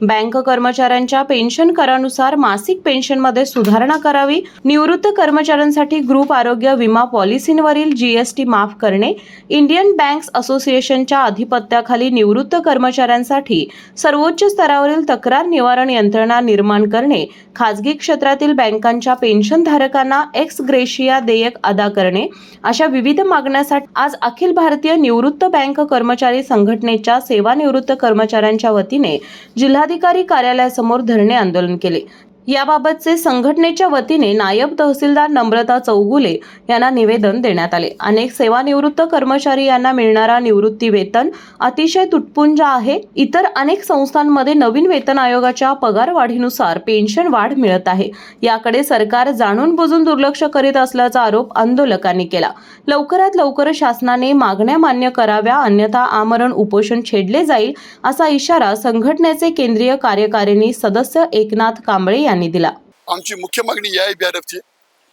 Bank कर्मचाऱ्यांच्या pension करानुसार मासिक पेन्शनमध्ये सुधारणा करावी, निवृत्त कर्मचाऱ्यांसाठी ग्रुप आरोग्य विमा पॉलिसींवरील जीएसटी माफ करणे, इंडियन बँक्स असोसिएशनच्या अधिपत्याखाली निवृत्त कर्मचाऱ्यांसाठी सर्वोच्च स्तरावरील तक्रार निवारण यंत्रणा निर्माण करणे, खाजगी क्षेत्रातील बँकांच्या पेन्शनधारकांना एक्स ग्रेशिया देयक अदा करणे अशा विविध मागण्यांसाठी आज अखिल भारतीय निवृत्त बँक कर्मचारी संघटनेच्या सेवानिवृत्त कर्मचाऱ्यांच्या वतीने जिल्हाधिकारी कार्यालयासमोर धरणे आंदोलन केले। याबाबतचे संघटनेच्या वतीने नायब तहसीलदार नम्रता चौगुले यांना निवेदन देण्यात आले। अनेक सेवानिवृत्त कर्मचारी यांना मिळणारा निवृत्ती वेतन अतिशय तुटपुंज आहे। इतर अनेक संस्थांमध्ये नवीन वेतन आयोगाच्या पगारवाढीनुसार पेन्शन वाढ मिळत आहे। याकडे सरकार जाणून बुजून दुर्लक्ष करीत असल्याचा आरोप आंदोलकांनी केला। लवकरात लवकर शासनाने मागण्या मान्य कराव्या, अन्यथा आमरण उपोषण छेडले जाईल असा इशारा संघटनेचे केंद्रीय कार्यकारिणी सदस्य एकनाथ कांबळे यांनी दिला। आमची मुख्य मागणी EIBRFची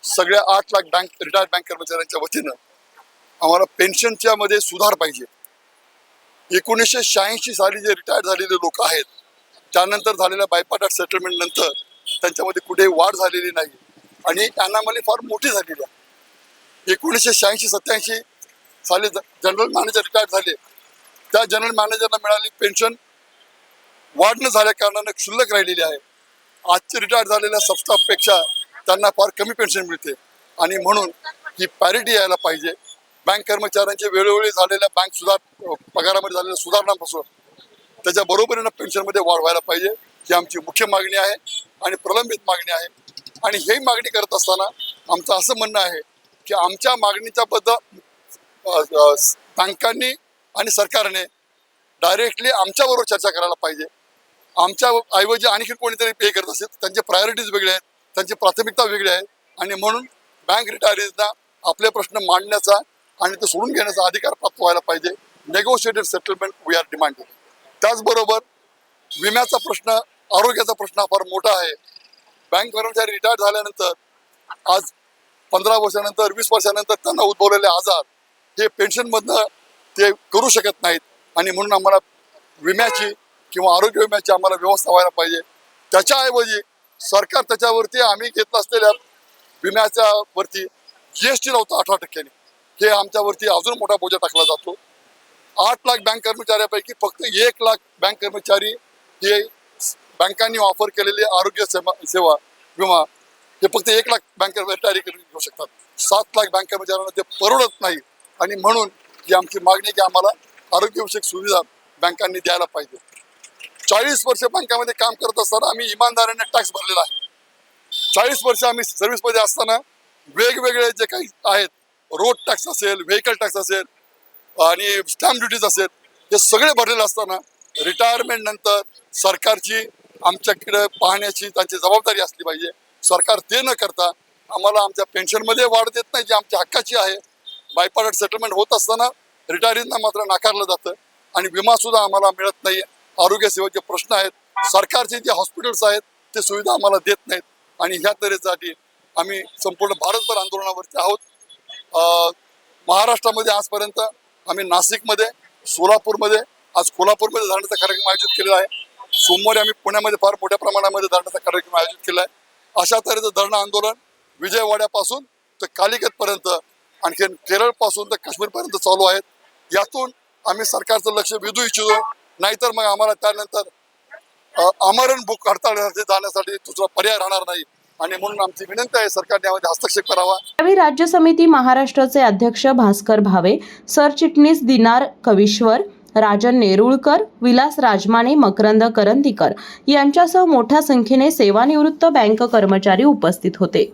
सगळ्या 8 लाख रिटायर्ड बँक कर्मचाऱ्यांच्या वतीनं आम्हाला पेन्शनच्या मध्ये सुधार पाहिजे। 1986 साली जे रिटायर्ड झालेले लोक आहेत, त्यानंतर झालेल्या बायपार्टट सेटलमेंट नंतर त्यांच्यामध्ये कुठे वाढ झालेली नाही आणि अनामली फार मोठी झालेली आहे। 1986-87 साली जनरल मॅनेजर रिटायर्ड झाले, त्या जनरल मॅनेजरला मिळाली पेन्शन वाढ न झाल्या कारणाने क्षुल्लक राहिलेली आहे। आजचे रिटायर्ड झालेल्या सबस्टाफपेक्षा त्यांना फार कमी पेन्शन मिळते आणि म्हणून ही पॅरिटी यायला पाहिजे। बँक कर्मचाऱ्यांचे वेळोवेळी झालेल्या पगारामध्ये झालेल्या सुधारणांपासून त्याच्या बरोबरीनं पेन्शनमध्ये वाढ व्हायला पाहिजे, ही आमची मुख्य मागणी आहे आणि प्रलंबित मागणी आहे। आणि ही मागणी करत असताना आमचं असं म्हणणं आहे की आमच्या मागणीच्या बद्दल बँकांनी आणि सरकारने डायरेक्टली आमच्याबरोबर चर्चा करायला पाहिजे। आमच्या ऐवजी आणखी कोणीतरी पे करत असेल, त्यांचे प्रायोरिटीज वेगळे आहेत, त्यांची प्राथमिकता वेगळी आहे आणि म्हणून बँक रिटायरीजना आपले प्रश्न मांडण्याचा आणि ते सोडून घेण्याचा अधिकार प्राप्त व्हायला पाहिजे। Negotiated settlement we are demanding. त्याचबरोबर विम्याचा प्रश्न, आरोग्याचा प्रश्न फार मोठा आहे। बँक कर्मचारी रिटायर झाल्यानंतर आज 15 वर्षानंतर 20 वर्षानंतर त्यांना उद्भवलेले आजार हे पेन्शनमधनं ते करू शकत नाहीत आणि म्हणून आम्हाला विम्याची किंवा आरोग्य विम्याची आम्हाला व्यवस्था व्हायला पाहिजे। त्याच्याऐवजी सरकार त्याच्यावरती आम्ही घेतला असलेल्या विम्याच्या वरती GST लावतो 18%। हे आमच्यावरती अजून मोठा बोजा टाकला जातो। 8 लाख बँक कर्मचाऱ्यापैकी फक्त 1 लाख बँक कर्मचारी हे बँकांनी ऑफर केलेले आरोग्य सेवा विमा हे फक्त 1 लाख बँक कर्मचारी घेऊ शकतात। 7 लाख बँक कर्मचाऱ्यांना ते परवडत नाही आणि म्हणून ही आमची मागणी की आम्हाला आरोग्यविषयक सुविधा बँकांनी द्यायला पाहिजे। 40 वर्ष बँकामध्ये काम करत असताना आम्ही इमानदारीने टॅक्स भरलेला आहे। 40 वर्ष आम्ही सर्व्हिसमध्ये असताना वेगवेगळे जे काही आहेत, रोड टॅक्स असेल, व्हेकल टॅक्स असेल आणि स्टॅम्प ड्युटीज असेल, हे सगळे भरलेले असताना रिटायरमेंट नंतर सरकारची आमच्याकडे पाहण्याची त्यांची जबाबदारी असली पाहिजे। सरकार ते न करता आम्हाला आमच्या पेन्शनमध्ये वाढ देत नाही, जी आमच्या हक्काची आहे। बायपार्टट सेटलमेंट होत असताना रिटायरीजना मात्र नाकारलं जातं आणि विमा सुद्धा आम्हाला मिळत नाही। आरोग्य सेवेचे प्रश्न आहेत, सरकारचे जे हॉस्पिटल्स आहेत ते सुविधा आम्हाला देत नाहीत आणि ह्या तऱ्हेसाठी आम्ही संपूर्ण भारतभर आंदोलनावरती आहोत। महाराष्ट्रामध्ये आजपर्यंत आम्ही नाशिकमध्ये, सोलापूरमध्ये, आज कोल्हापूरमध्ये धरण्याचा कार्यक्रम आयोजित केलेला आहे। सोमवारी आम्ही पुण्यामध्ये फार मोठ्या प्रमाणामध्ये धरण्याचा कार्यक्रम आयोजित केला आहे। अशा तऱ्हेचं धरणं आंदोलन विजयवाड्यापासून तर कालिकतपर्यंत, आणखी केरळपासून तर काश्मीरपर्यंत चालू आहेत। यातून आम्ही सरकारचं लक्ष वेधू इच्छितो, नाहीतर मग आम्हाला त्यानंतर आमरण भूक हडताळीसाठी जाण्यासाठी दुसरा पर्याय राहणार नाही आणि म्हणून आमची विनंती आहे सरकारने यामध्ये हस्तक्षेप करावा। यावेळी राज्य समिती महाराष्ट्राचे अध्यक्ष भास्कर भावे, सरचिटणीस दिनार कविश्वर, राजन नेरुळकर, विलास राजमाने, मकरंद करंदीकर यांच्यासह मोठ्या संख्येने सेवानिवृत्त बँक कर्मचारी उपस्थित होते।